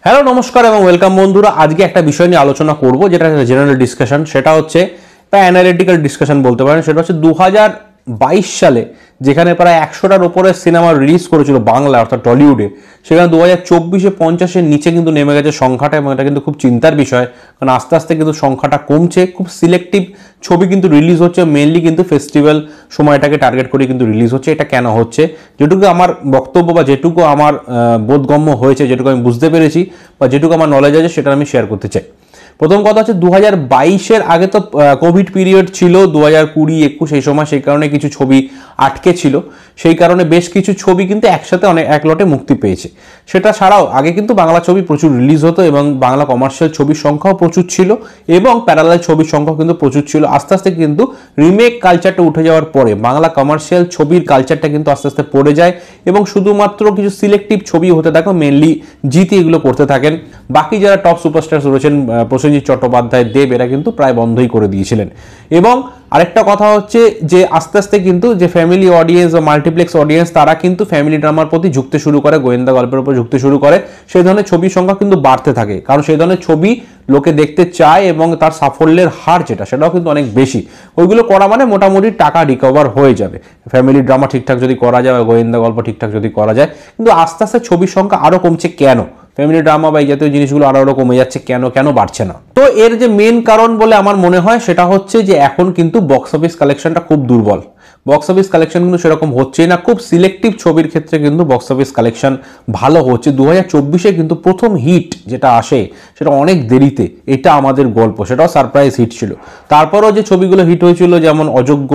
Hello নমস্কার এবং welcome বন্ধুরা। আজকে একটা বিষয় নিয়ে আলোচনা করব, যেটা জেনারেল ডিসকাশন। সেটা হচ্ছে বা অ্যানালিটিক্যাল ডিসকাশন বলতে পারেন। সেটা হচ্ছে 2022 সালে যেখানে প্রায় 100টার ওপরে সিনেমা রিলিজ করেছিল বাংলা অর্থাৎ টলিউডে, সেখানে 2024-এ 50-এর নিচে কিন্তু নেমে গেছে সংখ্যাটা। এবং এটা কিন্তু খুব চিন্তার বিষয়, কারণ আস্তে আস্তে কিন্তু সংখ্যাটা কমছে। খুব সিলেক্টিভ ছবি কিন্তু রিলিজ হচ্ছে, মেনলি কিন্তু ফেস্টিভ্যাল সময়টাকে টার্গেট করে কিন্তু রিলিজ হচ্ছে। এটা কেন হচ্ছে, যেটুকু আমার বক্তব্য বা যেটুকু আমার বোধগম্য হয়েছে, যেটুকু আমি বুঝতে পেরেছি বা যেটুকু আমার নলেজ আছে, সেটা আমি শেয়ার করতে চাই। প্রথম কথা হচ্ছে 2022-এর আগে তো কোভিড পিরিয়ড ছিল, 2020-21 এই সময়, সেই কারণে কিছু ছবি আটকে ছিল। সেই কারণে বেশ কিছু ছবি কিন্তু একসাথে এক লটে মুক্তি পেয়েছে। সেটা ছাড়াও আগে কিন্তু বাংলা ছবি প্রচুর রিলিজ হতো এবং বাংলা কমার্শিয়াল ছবির সংখ্যাও প্রচুর ছিল এবং প্যারালাল ছবির সংখ্যাও কিন্তু প্রচুর ছিল। আস্তে আস্তে কিন্তু রিমেক কালচারটা উঠে যাওয়ার পরে বাংলা কমার্শিয়াল ছবির কালচারটা কিন্তু আস্তে আস্তে পড়ে যায় এবং শুধুমাত্র কিছু সিলেক্টিভ ছবি হতে থাকে, মেনলি জিতে এগুলো করতে থাকেন। বাকি যারা টপ সুপারস্টার রয়েছেন, প্রসেনজিৎ চট্টোপাধ্যায়, দেব, এরা কিন্তু প্রায় বন্ধই করে দিয়েছিলেন। এবং আরেকটা কথা হচ্ছে যে আস্তে আস্তে কিন্তু যে ফ্যামিলি অডিয়েন্স বা মাল্টিপ্লেক্স অডিয়েন্স, তারা কিন্তু ফ্যামিলি ড্রামার প্রতি ঝুঁকতে শুরু করে, গোয়েন্দা গল্পের উপর ঝুঁকতে শুরু করে। সেই ধরনের ছবির সংখ্যা কিন্তু বাড়তে থাকে, কারণ সেই ধরনের ছবি লোকে দেখতে চায় এবং তার সাফল্যের হার সেটাও কিন্তু অনেক বেশি। ওইগুলো করা মানে মোটামুটি টাকা রিকভার হয়ে যাবে। ফ্যামিলি ড্রামা ঠিকঠাক যদি করা যায়, গোয়েন্দা গল্প ঠিকঠাক যদি করা যায়। কিন্তু আস্তে আস্তে ছবির সংখ্যা আরও কমছে। কেন ফ্যামিলি ড্রামা বা এই জাতীয় জিনিসগুলো আরও কমে যাচ্ছে, কেন বাড়ছে না? তো এর যে মেন কারণ বলে আমার মনে হয়, সেটা হচ্ছে যে এখন কিন্তু বক্স অফিস কালেকশনটা খুব দুর্বল। বক্স অফিস কালেকশন কিন্তু সেরকম হচ্ছেই না। খুব সিলেক্টিভ ছবির ক্ষেত্রে কিন্তু বক্স অফিস কালেকশন ভালো হচ্ছে। 2024-এ কিন্তু প্রথম হিট যেটা আসে সেটা অনেক দেরিতে, এটা আমাদের গল্প, সেটাও সারপ্রাইজ হিট ছিল। তারপরও যে ছবিগুলো হিট হয়েছিল, যেমন অযোগ্য,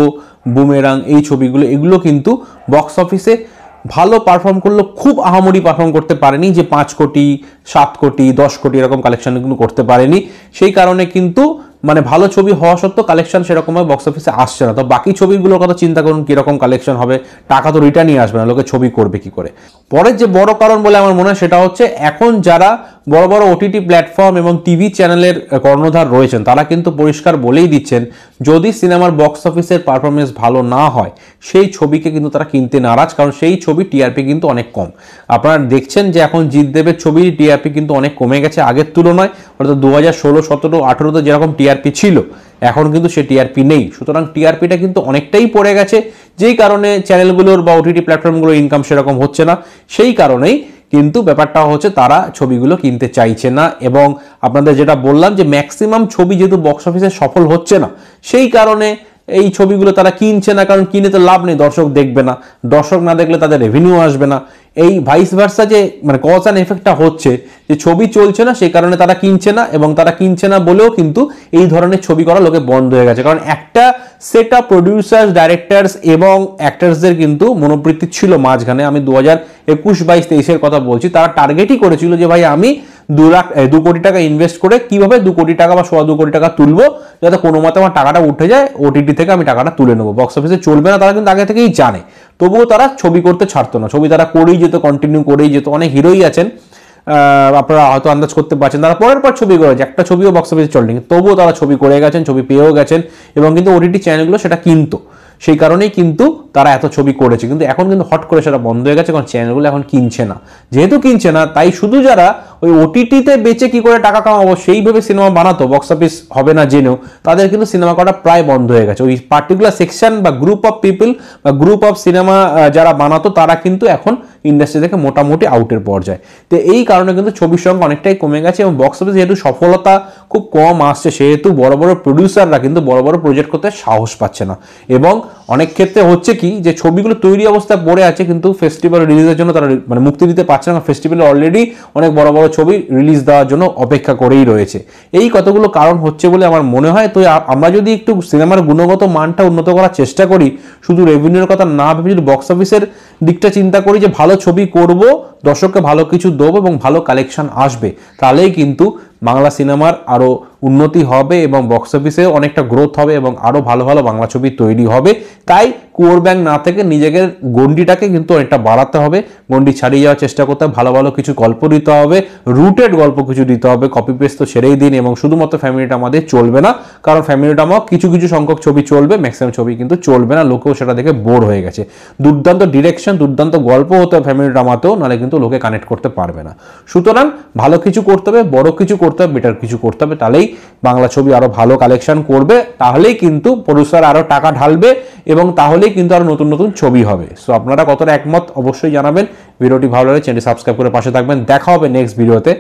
বুমেরাং, এই ছবিগুলো, এগুলো কিন্তু বক্স অফিসে ভালো পারফর্ম করলো, খুব আহামরি পারফর্ম করতে পারেনি, যে 5 কোটি 7 কোটি 10 কোটি এরকম কালেকশন কিন্তু করতে পারেনি। সেই কারণে কিন্তু ভালো ছবি হওয়া সত্ত্বেও কালেকশন সেরকমভাবে বক্স অফিসে আসছে না। তো বাকি ছবিগুলোর কথা চিন্তা করুন, কিরকম কালেকশন হবে। টাকা তো রিটার্নই আসবে না, লোকে ছবি করবে কি করে? পরের যে বড় কারণ বলে আমার মনে হয়, সেটা হচ্ছে এখন যারা বড় বড় ওটিটি প্ল্যাটফর্ম এবং টিভি চ্যানেলের কর্ণধার রয়েছেন, তারা কিন্তু পরিষ্কার বলেই দিচ্ছেন, যদি সিনেমার বক্স অফিসের পারফরমেন্স ভালো না হয়, সেই ছবিকে কিন্তু তারা কিনতে নারাজ, কারণ সেই ছবি টিআরপি কিন্তু অনেক কম। আপনারা দেখছেন যে এখন জিৎ দেবের ছবির টিআরপি কিন্তু অনেক কমে গেছে আগের তুলনায়। অর্থাৎ 2016, 17, 18-তে যেরকম টিআরপি ছিল, এখন কিন্তু সে টিআরপি নেই। সুতরাং টিআরপিটা কিন্তু অনেকটাই পড়ে গেছে, যেই কারণে চ্যানেলগুলোর বা ওটিটি প্ল্যাটফর্মগুলোর ইনকাম সেরকম হচ্ছে না। সেই কারণেই কিন্তু ব্যাপারটা হচ্ছে তারা ছবিগুলো কিনতে চাইছে না। এবং আপনাদের যেটা বললাম, যে ম্যাক্সিমাম ছবি যেহেতু বক্স অফিসে সফল হচ্ছে না, সেই কারণে এই ছবিগুলো তারা কিনছে না। কারণ কিনে তো লাভ নেই, দর্শক দেখবে না, দর্শক না দেখলে তাদের রেভিনিউ আসবে না। এই ভাইস ভার্সা যে কজ অ্যান্ড এফেক্টটা হচ্ছে, যে ছবি চলছে না সেই কারণে তারা কিনছে না, এবং তারা কিনছে না বলেও কিন্তু এই ধরনের ছবি করা লোকে বন্ধ হয়ে গেছে। কারণ একটা সেট অফ প্রডিউসার্স, ডাইরেক্টরস এবং অ্যাক্টার্সদের কিন্তু মনোবৃত্তি ছিল মাঝখানে, আমি 2021, 22, 23-এর কথা বলছি, তারা টার্গেটই করেছিল যে ভাই আমি 2 কোটি টাকা ইনভেস্ট করে কিভাবে 2 কোটি টাকা বা 2.25 কোটি টাকা তুলবো, যাতে কোনো মতে আমার টাকাটা উঠে যায়, ওটিটি থেকে আমি টাকাটা তুলে নেবো, বক্স অফিসে চলবে না। তারা কিন্তু আগে থেকেই জানে, তবুও তারা ছবি করতে ছাড়তো না। ছবি তারা করেই যেত, কন্টিনিউ করেই যেত। অনেক হিরোই আছেন, আপনারা হয়তো আন্দাজ করতে পারছেন, তারা পরের পর ছবি করেছে, একটা ছবিও বক্স অফিসে চলেনি, তবুও তারা ছবি করে গেছেন, ছবি পেয়েও গেছেন, এবং কিন্তু ওটিটি চ্যানেলগুলো সেটা কিনতো। সেই কারণেই কিন্তু তারা এত ছবি করেছে। কিন্তু এখন কিন্তু হট করে সেটা বন্ধ হয়ে গেছে, কারণ চ্যানেলগুলো এখন কিনছে না। যেহেতু কিনছে না, তাই শুধু যারা ওই ওটিটিতে বেচে কি করে টাকা কামাবো সেইভাবে সিনেমা বানাতো, বক্স অফিস হবে না জেনেও, তাদের কিন্তু সিনেমা করা প্রায় বন্ধ হয়ে গেছে। ওই পার্টিকুলার সেকশন বা গ্রুপ অফ পিপল বা গ্রুপ অফ সিনেমা যারা বানাতো, তারা কিন্তু এখন ইন্ডাস্ট্রি থেকে মোটামুটি আউটের পর্যায়ে। তো এই কারণে কিন্তু ছবির সংখ্যা অনেকটাই কমে গেছে। এবং বক্স অফিস যেহেতু সফলতা খুব কম আসছে, সেহেতু বড় বড় প্রডিউসাররা কিন্তু বড় বড় প্রজেক্ট করতে সাহস পাচ্ছে না। এবং অনেক ক্ষেত্রে হচ্ছে কি, যে ছবিগুলো তৈরি অবস্থায় পড়ে আছে, কিন্তু ফেস্টিভ্যাল রিলিজের জন্য তারা মুক্তি দিতে পারছে না। ফেস্টিভ্যালে অলরেডি অনেক বড় বড় ছবি রিলিজ দেওয়ার জন্য অপেক্ষা করেই রয়েছে। এই কতগুলো কারণ হচ্ছে বলে আমার মনে হয়। তো আমরা যদি একটু সিনেমার গুণগত মানটা উন্নত করার চেষ্টা করি, শুধু রেভিনিউর কথা না ভেবে যদি বক্স অফিসের দিকটা চিন্তা করি, যে ভালো ছবি করব, দর্শককে ভালো কিছু দেবো এবং ভালো কালেকশন আসবে, তাহলেই কিন্তু বাংলা সিনেমার আরও উন্নতি হবে এবং বক্স অফিসে অনেকটা গ্রোথ হবে এবং আরও ভালো ভালো বাংলা ছবি তৈরি হবে। তাই কুয়োর ব্যাংক না থেকে নিজেদের গণ্ডিটাকে কিন্তু অনেকটা বাড়াতে হবে, গণ্ডি ছাড়িয়ে যাওয়ার চেষ্টা করতে হবে, ভালো ভালো কিছু গল্প দিতে হবে, রুটেড গল্প কিছু দিতে হবে। কপি পেস্ট তো ছেড়েই দিন, এবং শুধুমাত্র ফ্যামিলিটা আমাদের চলবে না, কারণ ফ্যামিলিটা আমার কিছু কিছু সংখ্যক ছবি চলবে, ম্যাক্সিমাম ছবি কিন্তু চলবে না, লোকেও সেটা দেখে বোর হয়ে গেছে। দুর্দান্ত ডিরেকশন, দুর্দান্ত গল্প হতে হবে ফ্যামিলি ড্রামাতেও, নাহলে কিন্তু লোকে কানেক্ট করতে পারবে না। সুতরাং ভালো কিছু করতে হবে, বড় কিছু করতে হবে, বেটার কিছু করতে হবে, তাহলেই বাংলা ছবি আরো ভালো কালেকশন করবে, তাহলেই কিন্তু প্রডিউসার আরো টাকা ঢালবে এবং তাহলেই কিন্তু আরো নতুন নতুন ছবি হবে। সো আপনারা কতটা একমত অবশ্যই জানাবেন। ভিডিওটি ভালো লাগলে চ্যানেলটি সাবস্ক্রাইব করে পাশে থাকবেন। দেখা হবে নেক্সট ভিডিওতে।